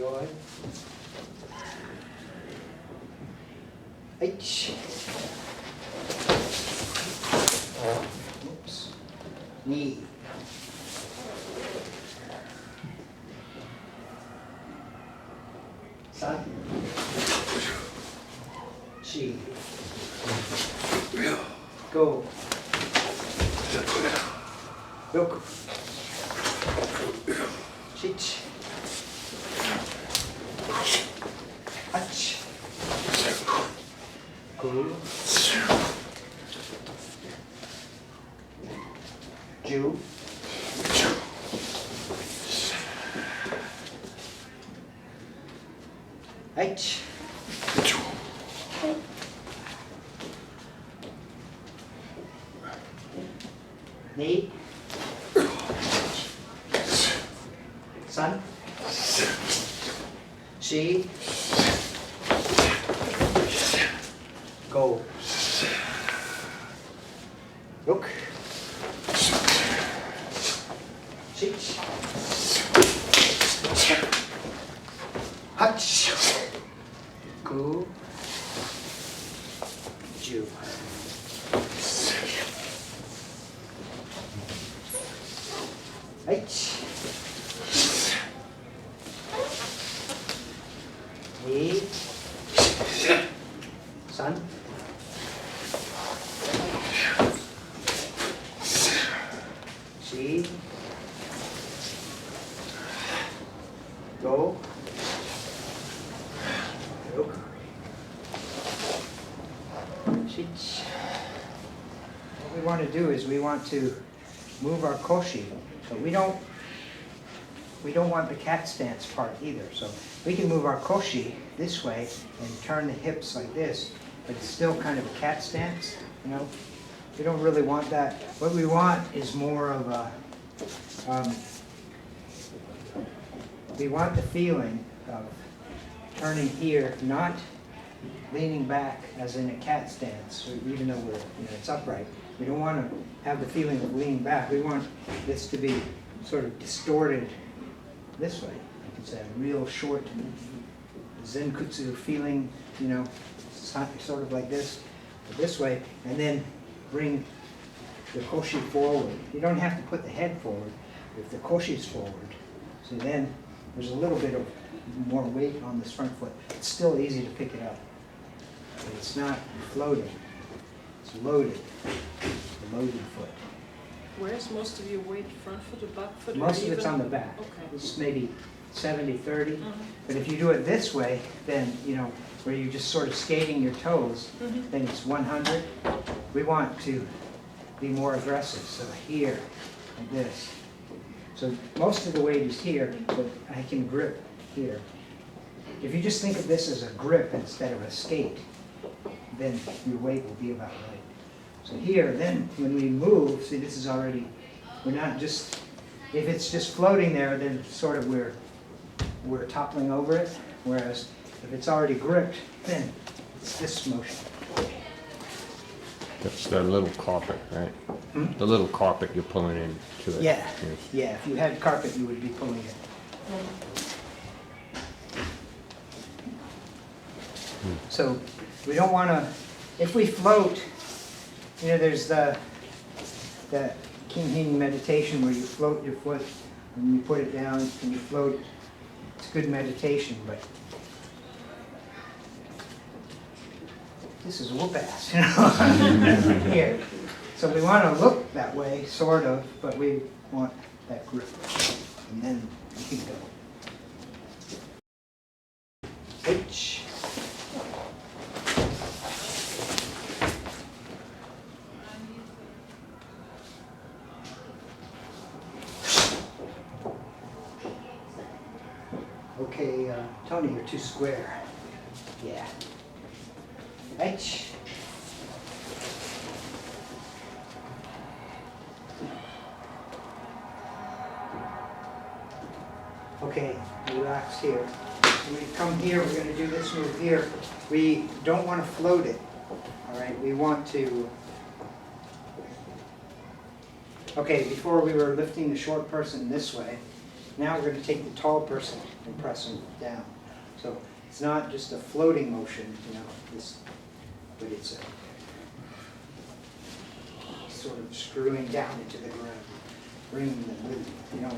Enjoy. H. Oops. Knee. San. Chi. Go. Yoku. Chich. Hach. Go. Ju. H. Ni. San. Shi. Go. Look. Chich. Hach. Go. Ju. H. Ni. San. Shi. Go. Look. Chich. What we want to do is we want to move our koshi, but we don't want the cat stance part either. So we can move our koshi this way and turn the hips like this, but it's still kind of a cat stance, you know. We don't really want that. What we want is more of a, we want the feeling of turning here, not leaning back as in a cat stance, even though it's upright. We don't want to have the feeling of leaning back. We want this to be sort of distorted this way. It's a real short zenkutsu feeling, you know, sort of like this way, and then bring the koshi forward. You don't have to put the head forward if the koshi's forward. So then there's a little bit of more weight on this front foot. It's still easy to pick it up, but it's not floating. It's loaded, the loaded foot. Where's most of your weight, front foot or back foot? Most of it's on the back. Okay. It's maybe 70-30. But if you do it this way, then, you know, where you're just sort of skating your toes, then it's 100. We want to be more aggressive. So here, like this. So most of the weight is here, but I can grip here. If you just think of this as a grip instead of a skate, then your weight will be about right. So here, then when we move, see this is already, we're not just, if it's just floating there, then sort of we're toppling over it, whereas if it's already gripped, then it's this motion. That's the little carpet, right? The little carpet you're pulling into it. Yeah, yeah, if you had carpet, you would be pulling it. So we don't want to, if we float, you know, there's the King meditation where you float your foot and you put it down and you float. It's good meditation, but this is whoop ass, you know, here. So we want to look that way, sort of, but we want that grip. And then we can go. H. Okay, Tony, you're too square. Yeah. H. Okay, relax here. When we come here, we're going to do this move here. We don't want to float it. All right, we want to. Okay, before we were lifting the short person this way, Now we're going to take the tall person and press him down. So it's not just a floating motion, but it's a sort of screwing down into the ground, bringing them with you.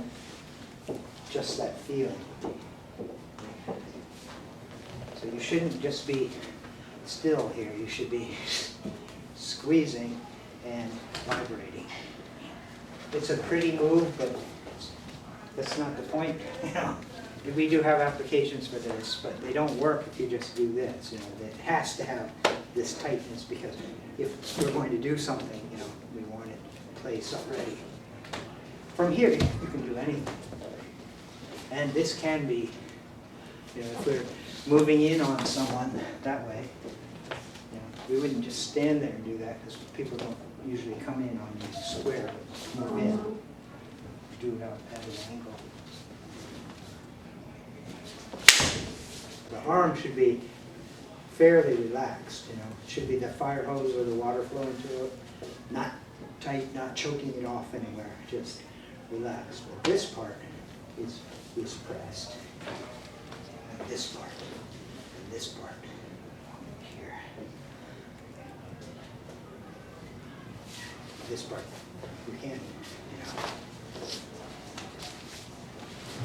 Just that feeling. So you shouldn't just be still here. You should be squeezing and vibrating. It's a pretty move, but that's not the point. We do have applications for this, but they don't work if you just do this. It has to have this tightness, because if we're going to do something, we want it in place already. From here, you can do anything. And this can be, if we're moving in on someone that way, we wouldn't just stand there and do that, because people don't usually come in on you square, but move in. Do it out at an angle. The arm should be fairly relaxed, It should be the fire hose or the water flowing through it. Not tight, not choking it off anywhere, just relaxed. But this part is pressed. And this part, and this part, here. This part, you can't,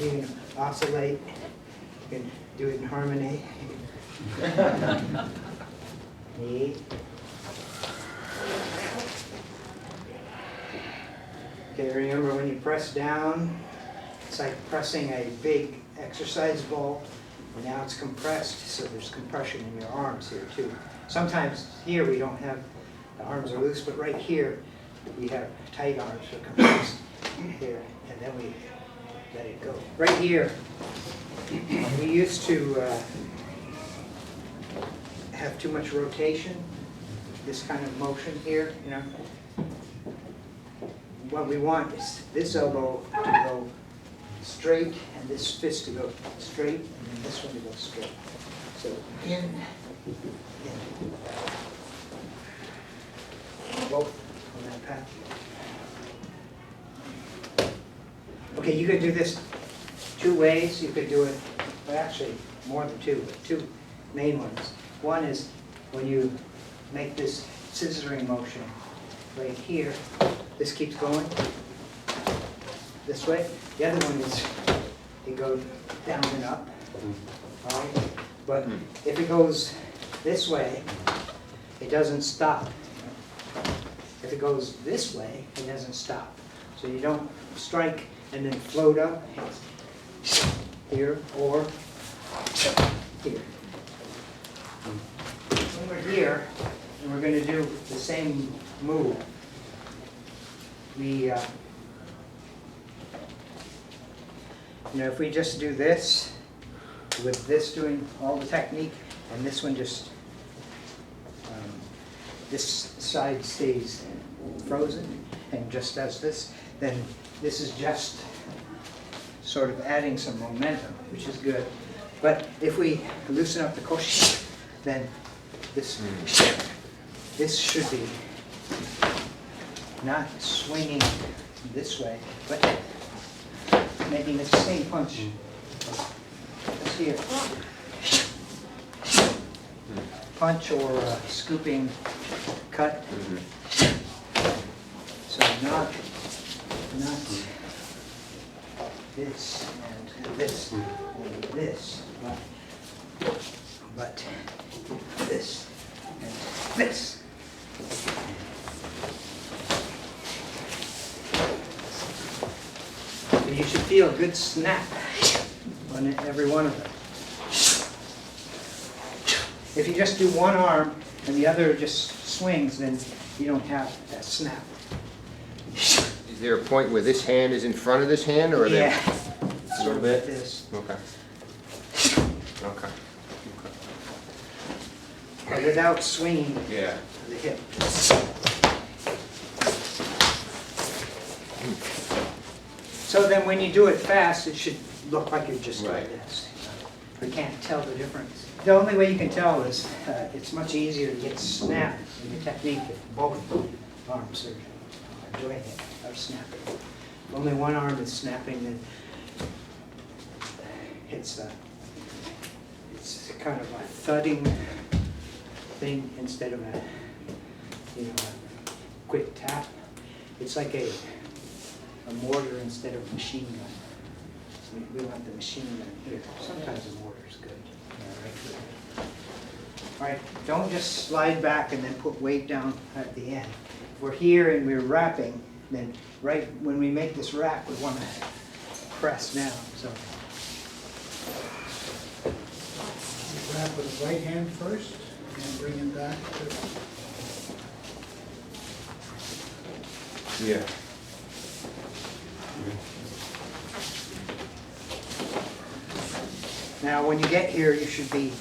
You can oscillate, you can do it in harmony. Knee. Okay, remember when you press down, it's like pressing a big exercise ball, and now it's compressed, so there's compression in your arms here too. Sometimes here we don't have, the arms are loose, but right here we have tight arms, so compressed here, and then we let it go. Right here, we used to have too much rotation, this kind of motion here, What we want is this elbow to go straight and this fist to go straight, and then this one to go straight. So in. Both on that path. Okay, you could do this two ways. You could do it, well, actually more than two, but two main ones. One is when you make this scissoring motion right here, this keeps going this way. The other one is you go down and up. All right? But if it goes this way, it doesn't stop. If it goes this way, it doesn't stop. So you don't strike and then float up here or here. When we're here, and we're going to do the same move, we, if we just do this, with this doing all the technique, and this one just, this side stays frozen and just does this, then this is just sort of adding some momentum, which is good. But if we loosen up the koshi, then this should be not swinging this way, but making the same punch as here. Punch or scooping cut. So not this and this and this, but this and this. So you should feel a good snap on every one of them. If you just do one arm and the other just swings, then you don't have that snap. Is there a point where this hand is in front of this hand, or Yeah. a little bit? This. Okay. Okay. But without swinging Yeah. the hip. So then when you do it fast, it should look like you're just Right. like this. You can't tell the difference. The only way you can tell is it's much easier to get snap in the technique if both arms are doing it, are snapping. If only one arm is snapping, then it's kind of a thudding thing instead of a, you know, a quick tap. It's like a mortar instead of a machine gun. We want the machine gun here. Sometimes a mortar's good. All right, don't just slide back and then put weight down at the end. If we're here and we're wrapping, then right when we make this wrap, we want to press down. So Wrap with the right hand first, and bring it back to Yeah. now when you get here, you should be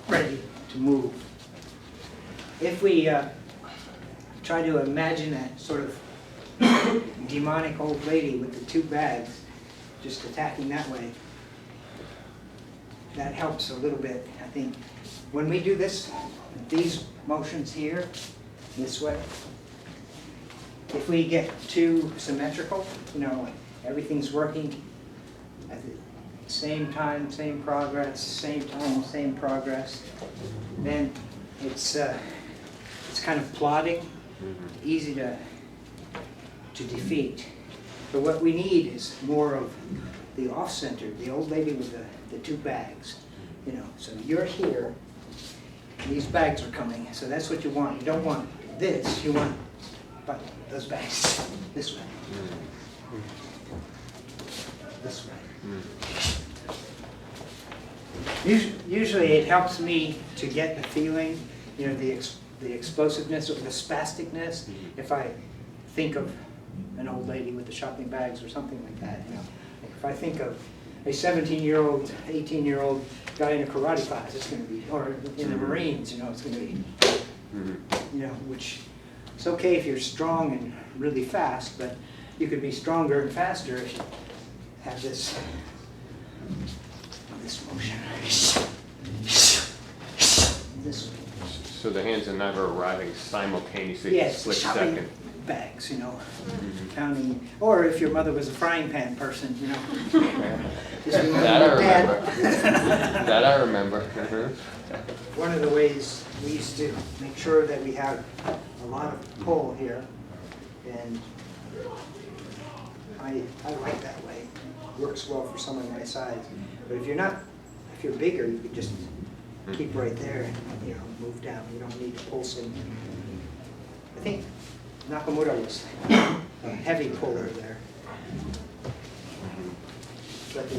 ready to move. If we try to imagine that sort of demonic old lady with the two bags just attacking that way, that helps a little bit, I think. When we do this, these motions here, this way, if we get too symmetrical, you know, like everything's working at the same time, same progress, same time, same progress, then it's kind of plodding, easy to defeat. But what we need is more of the off-center, the old lady with the two bags. You know, so you're here, these bags are coming, so that's what you want. You don't want this, you want those bags this way. This way. Usually it helps me to get the feeling, you know, the explosiveness or the spasticness, if I think of an old lady with the shopping bags or something like that. You know, if I think of a 17-year-old, 18-year-old guy in a karate class, it's going to be, or in the Marines, you know, it's going to be, you know, which it's okay if you're strong and really fast, but you could be stronger and faster if you have this motion. This way. So the hands are never arriving simultaneously, Yes, split shopping second. bags, you know, counting, or if your mother was a frying pan person, you know. Just remember That I your dad. remember. That I remember. One of the ways we used to make sure that we have a lot of pull here, and I like that way. Works well for someone my size. But if you're bigger, you could just keep right there and, you know, move down. You don't need to pull so much. I think Nakamura was a heavy puller there. But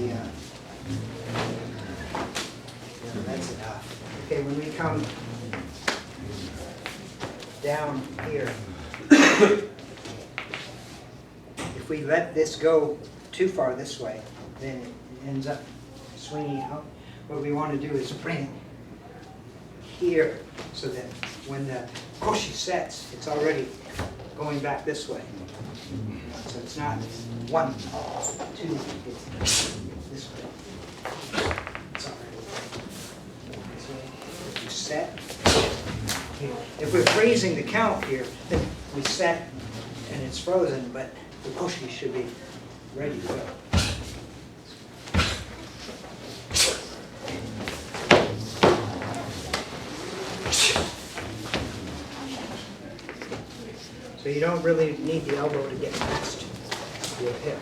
that's enough. Okay, when we come down here, if we let this go too far this way, then it ends up swinging out. What we want to do is bring it here so that when the koshi sets, it's already going back this way. So it's not 1, 2, it's this way. It's already this way. If you set, if we're freezing the count here, then we set and it's frozen, but the koshi should be ready to go. So you don't really need the elbow to get past your hip.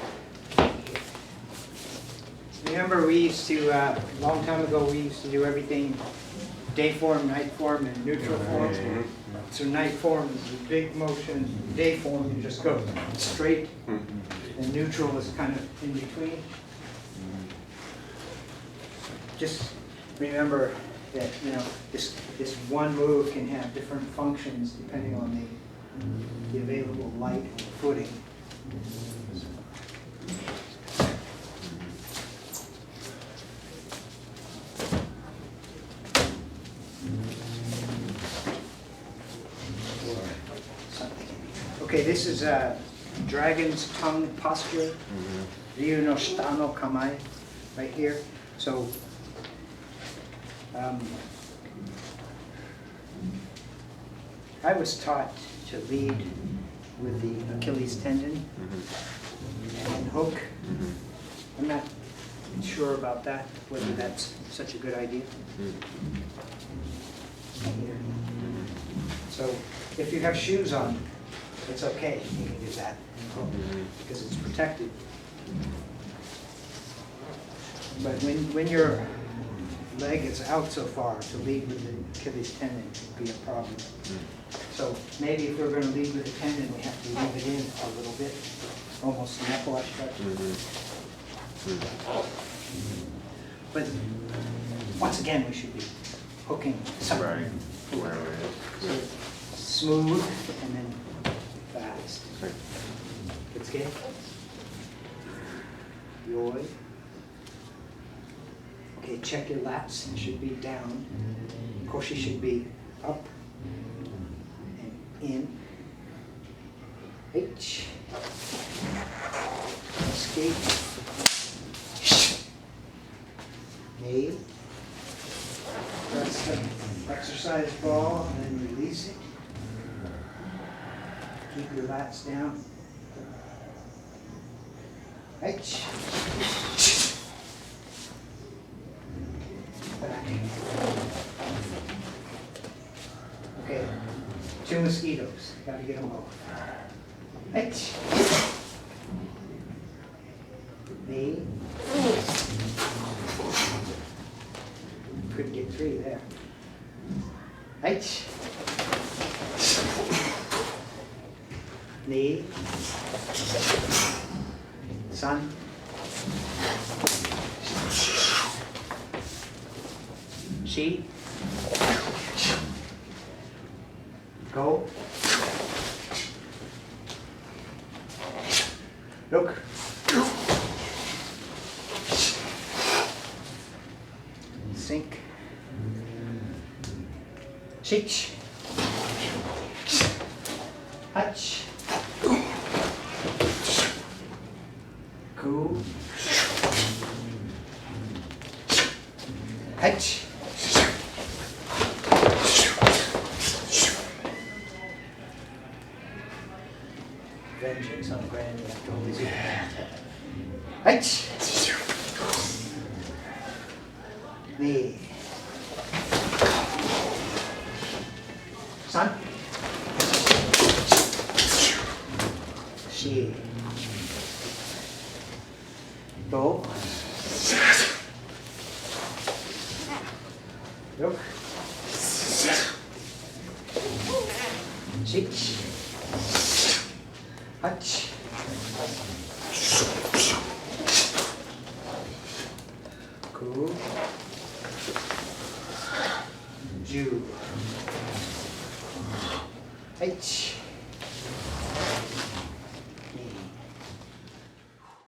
Remember we used to, a long time ago, we used to do everything day form, night form, and neutral form. So night form is a big motion, day form you just go straight, and neutral is kind of in between. Just remember that, you know, this one move can have different functions depending on the available light and footing. Okay, this is a dragon's tongue posture. Ryu no shita no kamae, right here. So, I was taught to lead with the Achilles tendon and hook. I'm not sure about that, whether that's such a good idea. Here. So if you have shoes on, it's okay, you can do that, because it's protected. But when your leg is out so far, to lead with the Achilles tendon could be a problem. So maybe if we're going to lead with the tendon, we have to leave it in a little bit, almost an epaulette stretch. But once again, we should be hooking something. So smooth and then fast. It's good. Yoi. Okay, check your lats. It should be down. Koshi should be up and in. H. Escape. Knee. Press the exercise ball and then release it. Keep your lats down. H. Back. Okay, 2 mosquitoes. Gotta get them both. H. Knee. Could get 3 there. H. Knee. Sun. She. Go. Look. Sink. Shich. Hutch. Cool. Hutch. Vengeance on Granny after all these years. Hutch. Knee. Sun. She. Go. Look. Shich. Hutch. Cool. Ju. H.